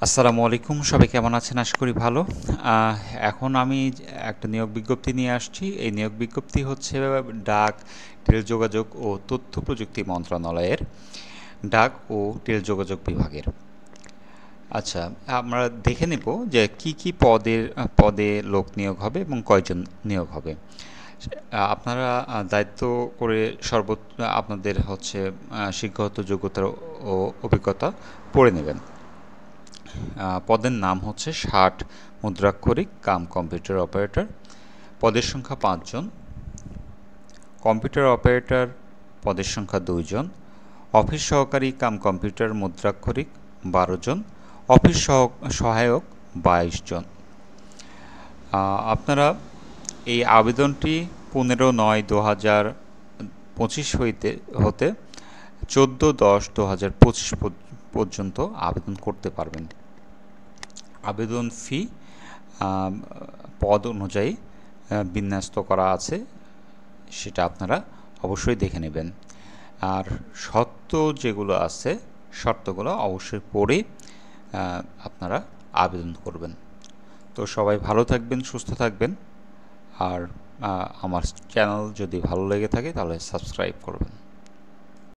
আসসালামু আলাইকুম, সবাই কেমন আছেন? আশা করি ভালো। আহ, এখন আমি একটা নিয়োগ বিজ্ঞপ্তি নিয়ে আসছি। এই নিয়োগ বিজ্ঞপ্তি হচ্ছে ডাক, টেলিযোগাযোগ ও তথ্য প্রযুক্তি মন্ত্রণালয়ের ডাক ও টেলিযোগাযোগ বিভাগের। আচ্ছা, আমরা দেখে নেব যে কি কি পদে লোক নিয়োগ হবে এবং কয়জন নিয়োগ হবে। আপনারা দায়িত্ব করে আপনাদের হচ্ছে শিক্ষাগত যোগ্যতা ও অভিজ্ঞতা পড়ে নেবেন। পদের নাম হচ্ছে ৬০ মুদ্রাক্ষরিক কাম কম্পিউটার অপারেটর। পদের সংখ্যা ৫ জন। কম্পিউটার অপারেটর পদের সংখ্যা ২ জন। অফিস সহকারী কাম কম্পিউটার মুদ্রাক্ষরিক ১২ জন। অফিস সহায়ক ২২ জন। আপনারা এই আবেদনটি ১৫/৯/২০২৫ হতে ১৪/১০/২০২৫ পর্যন্ত আবেদন করতে পারবেন। আবেদন ফি পদ অনুযায়ী বিন্যস্ত করা আছে, সেটা আপনারা অবশ্যই দেখে নেবেন। আর যেগুলো আছে, শর্তগুলো অবশ্যই পড়ে আপনারা আবেদন করবেন। তো সবাই ভালো থাকবেন, সুস্থ থাকবেন। আর আমার চ্যানেল যদি ভালো লেগে থাকে তাহলে সাবস্ক্রাইব করবেন।